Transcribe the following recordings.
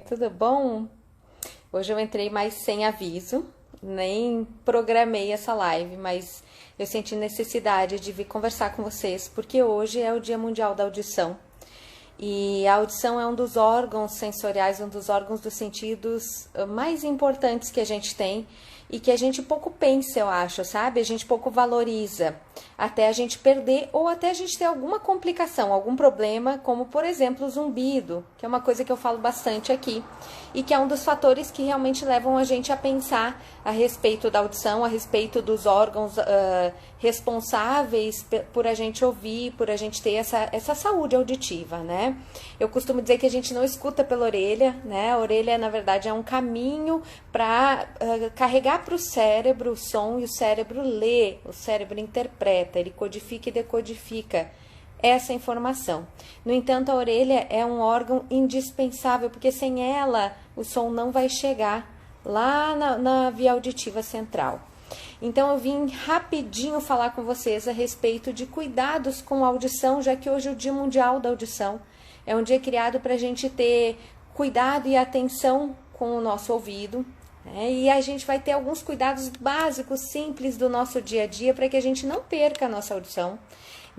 Tudo bom? Hoje eu entrei mais sem aviso, nem programei essa live, mas eu senti necessidade de vir conversar com vocês, porque hoje é o Dia Mundial da Audição. E a audição é um dos órgãos sensoriais, um dos órgãos dos sentidos mais importantes que a gente tem e que a gente pouco pensa, eu acho, sabe? A gente pouco valoriza, até a gente perder ou até a gente ter alguma complicação, algum problema, como por exemplo o zumbido, que é uma coisa que eu falo bastante aqui e que é um dos fatores que realmente levam a gente a pensar a respeito da audição, a respeito dos órgãos responsáveis por a gente ouvir, por a gente ter essa saúde auditiva, né? Eu costumo dizer que a gente não escuta pela orelha, né? A orelha, na verdade, é um caminho para carregar para o cérebro o som e o cérebro lê, o cérebro interpreta, ele codifica e decodifica essa informação. No entanto, a orelha é um órgão indispensável, porque sem ela o som não vai chegar lá na via auditiva central. Então eu vim rapidinho falar com vocês a respeito de cuidados com a audição, já que hoje é o Dia Mundial da Audição. É um dia criado para a gente ter cuidado e atenção com o nosso ouvido, né? E a gente vai ter alguns cuidados básicos, simples do nosso dia a dia para que a gente não perca a nossa audição.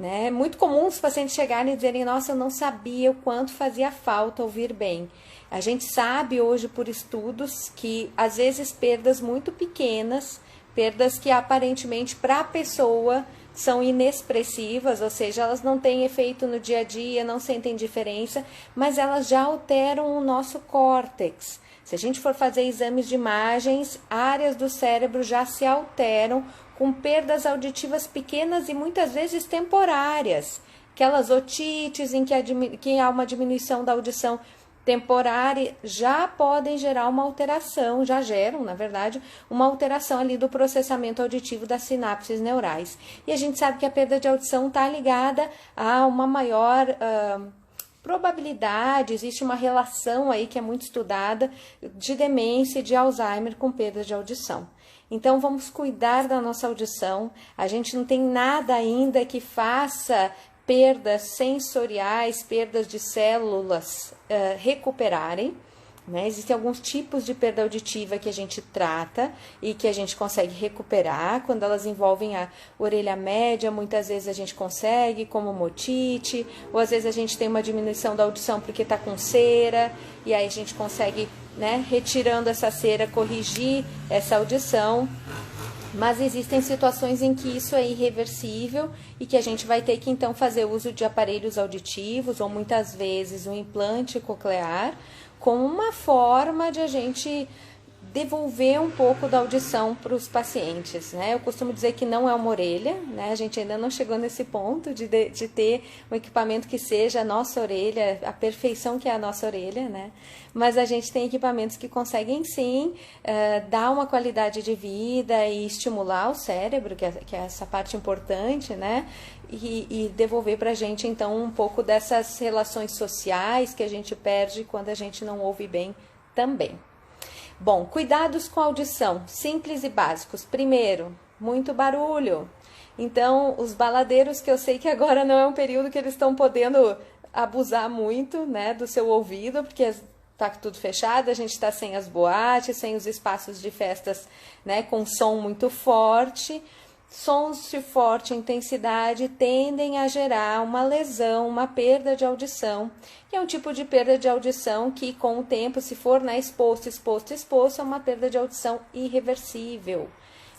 É muito comum os pacientes chegarem e dizerem: nossa, eu não sabia o quanto fazia falta ouvir bem. A gente sabe hoje por estudos que às vezes perdas muito pequenas, perdas que aparentemente para a pessoa são inexpressivas, ou seja, elas não têm efeito no dia a dia, não sentem diferença, mas elas já alteram o nosso córtex. Se a gente for fazer exames de imagens, áreas do cérebro já se alteram com perdas auditivas pequenas e muitas vezes temporárias. Aquelas otites em que há uma diminuição da audição temporária já podem gerar uma alteração, já geram, na verdade, uma alteração ali do processamento auditivo das sinapses neurais. E a gente sabe que a perda de audição está ligada a uma maior probabilidade, existe uma relação aí que é muito estudada de demência e de Alzheimer com perda de audição. Então vamos cuidar da nossa audição. A gente não tem nada ainda que faça perdas sensoriais, perdas de células recuperarem, né? Existem alguns tipos de perda auditiva que a gente trata e que a gente consegue recuperar. Quando elas envolvem a orelha média, muitas vezes a gente consegue, como motite, ou às vezes a gente tem uma diminuição da audição porque está com cera, e aí a gente consegue, né, retirando essa cera, corrigir essa audição. Mas existem situações em que isso é irreversível e que a gente vai ter que então fazer uso de aparelhos auditivos ou muitas vezes um implante coclear como uma forma de a gente devolver um pouco da audição para os pacientes, né? Eu costumo dizer que não é uma orelha, né? A gente ainda não chegou nesse ponto de ter um equipamento que seja a nossa orelha, a perfeição que é a nossa orelha, né? Mas a gente tem equipamentos que conseguem sim dar uma qualidade de vida e estimular o cérebro, que é essa parte importante, né? E devolver para a gente então um pouco dessas relações sociais que a gente perde quando a gente não ouve bem também. Bom, cuidados com a audição, simples e básicos. Primeiro, muito barulho. Então, os baladeiros, que eu sei que agora não é um período que eles estão podendo abusar muito, né, do seu ouvido, porque tá tudo fechado, a gente está sem as boates, sem os espaços de festas, né, com som muito forte. Sons de forte intensidade tendem a gerar uma lesão, uma perda de audição, que é um tipo de perda de audição que, com o tempo, se for exposto, é uma perda de audição irreversível.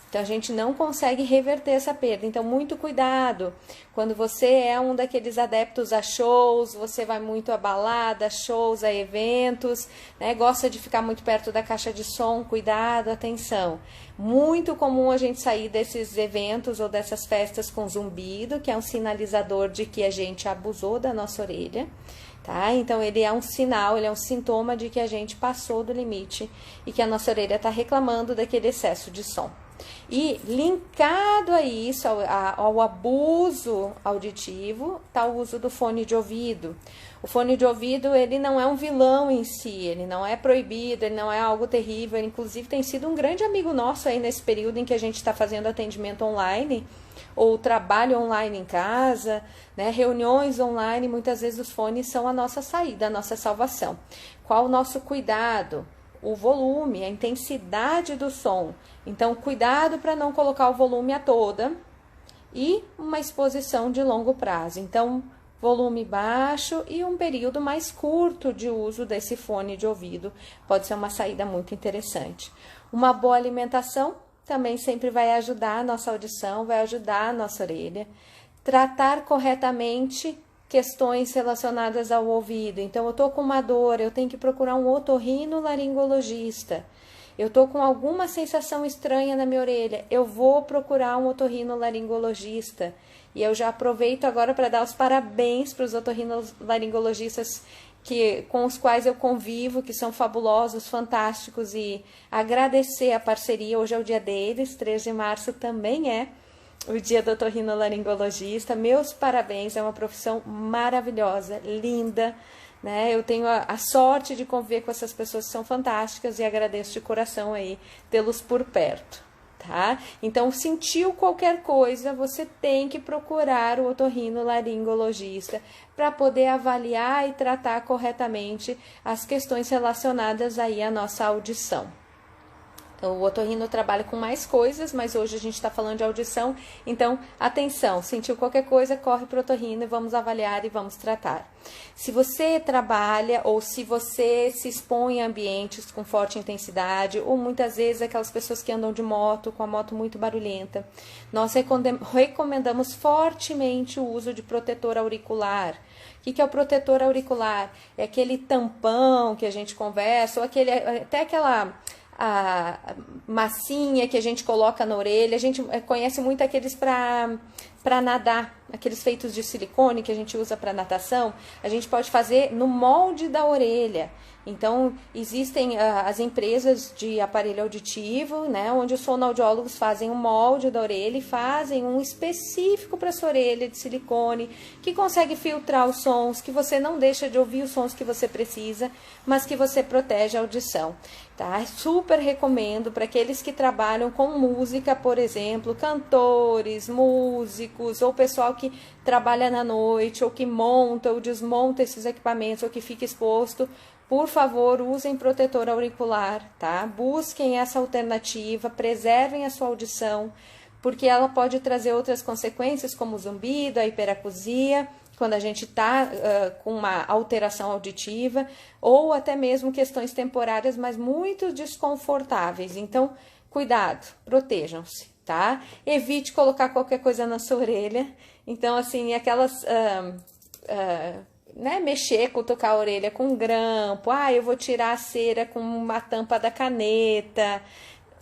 Então, a gente não consegue reverter essa perda. Então, muito cuidado. Quando você é um daqueles adeptos a shows, você vai muito a balada, shows, a eventos, né? Gosta de ficar muito perto da caixa de som, cuidado, atenção. Muito comum a gente sair desses eventos ou dessas festas com zumbido, que é um sinalizador de que a gente abusou da nossa orelha. Tá? Então, ele é um sinal, ele é um sintoma de que a gente passou do limite e que a nossa orelha está reclamando daquele excesso de som. E linkado a isso, ao abuso auditivo, está o uso do fone de ouvido. O fone de ouvido, ele não é um vilão em si, ele não é proibido, ele não é algo terrível, ele, inclusive tem sido um grande amigo nosso aí nesse período em que a gente está fazendo atendimento online, ou trabalho online em casa, né, reuniões online, muitas vezes os fones são a nossa saída, a nossa salvação. Qual o nosso cuidado? O volume, a intensidade do som. Então, cuidado para não colocar o volume a toda e uma exposição de longo prazo. Então, volume baixo e um período mais curto de uso desse fone de ouvido pode ser uma saída muito interessante. Uma boa alimentação também sempre vai ajudar a nossa audição, vai ajudar a nossa orelha. Tratar corretamente questões relacionadas ao ouvido. Então, eu tô com uma dor, eu tenho que procurar um otorrinolaringologista. Eu tô com alguma sensação estranha na minha orelha, eu vou procurar um otorrinolaringologista. E eu já aproveito agora para dar os parabéns para os otorrinolaringologistas com os quais eu convivo, que são fabulosos, fantásticos, e agradecer a parceria. Hoje é o dia deles, 3 de março também é o dia do otorrinolaringologista. Meus parabéns, é uma profissão maravilhosa, linda, né? Eu tenho a sorte de conviver com essas pessoas que são fantásticas e agradeço de coração aí tê-los por perto, tá? Então, sentiu qualquer coisa, você tem que procurar o otorrinolaringologista para poder avaliar e tratar corretamente as questões relacionadas aí à nossa audição. O otorrino trabalha com mais coisas, mas hoje a gente está falando de audição. Então, atenção, sentiu qualquer coisa, corre para o otorrino e vamos avaliar e vamos tratar. Se você trabalha ou se você se expõe a ambientes com forte intensidade, ou muitas vezes aquelas pessoas que andam de moto, com a moto muito barulhenta, nós recomendamos fortemente o uso de protetor auricular. O que é o protetor auricular? É aquele tampão que a gente conversa, ou até aquela massinha que a gente coloca na orelha. A gente conhece muito aqueles para nadar, aqueles feitos de silicone que a gente usa para natação. A gente pode fazer no molde da orelha. Então, existem as empresas de aparelho auditivo, né, onde os fonoaudiólogos fazem um molde da orelha e fazem um específico para sua orelha de silicone, que consegue filtrar os sons, que você não deixa de ouvir os sons que você precisa, mas que você protege a audição. Tá? Super recomendo para aqueles que trabalham com música, por exemplo, cantores, músicos, ou pessoal que trabalha na noite, ou que monta ou desmonta esses equipamentos, ou que fica exposto. Por favor, usem protetor auricular, tá? Busquem essa alternativa, preservem a sua audição, porque ela pode trazer outras consequências, como o zumbido, a hiperacusia, quando a gente está com uma alteração auditiva, ou até mesmo questões temporárias, mas muito desconfortáveis. Então, cuidado, protejam-se, tá? Evite colocar qualquer coisa na sua orelha. Então, assim, aquelas... né, mexer, cutucar a orelha com grampo, eu vou tirar a cera com uma tampa da caneta.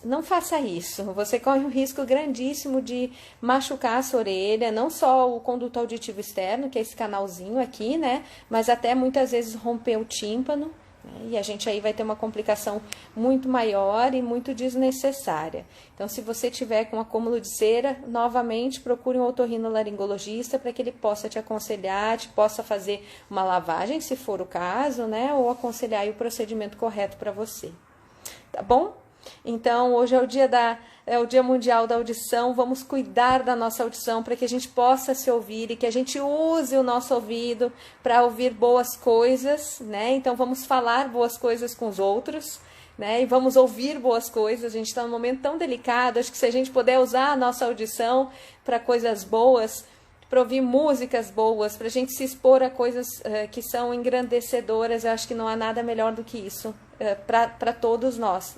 Não faça isso, você corre um risco grandíssimo de machucar a sua orelha, não só o conduto auditivo externo, que é esse canalzinho aqui, né, mas até muitas vezes romper o tímpano, né, e a gente aí vai ter uma complicação muito maior e muito desnecessária. Então, se você tiver com acúmulo de cera, novamente procure um otorrinolaringologista para que ele possa te aconselhar, te possa fazer uma lavagem, se for o caso, né, ou aconselhar aí o procedimento correto para você. Tá bom? Então, hoje é o Dia Mundial da Audição. Vamos cuidar da nossa audição para que a gente possa se ouvir e que a gente use o nosso ouvido para ouvir boas coisas, né? Então, vamos falar boas coisas com os outros, né? E vamos ouvir boas coisas. A gente está num momento tão delicado. Acho que se a gente puder usar a nossa audição para coisas boas, para ouvir músicas boas, para a gente se expor a coisas que são engrandecedoras, eu acho que não há nada melhor do que isso para todos nós,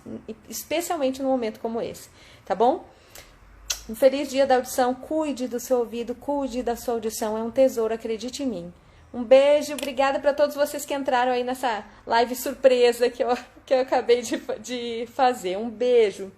especialmente num momento como esse, tá bom? Um feliz dia da audição, cuide do seu ouvido, cuide da sua audição, é um tesouro, acredite em mim. Um beijo, obrigada para todos vocês que entraram aí nessa live surpresa que eu acabei de fazer. Um beijo.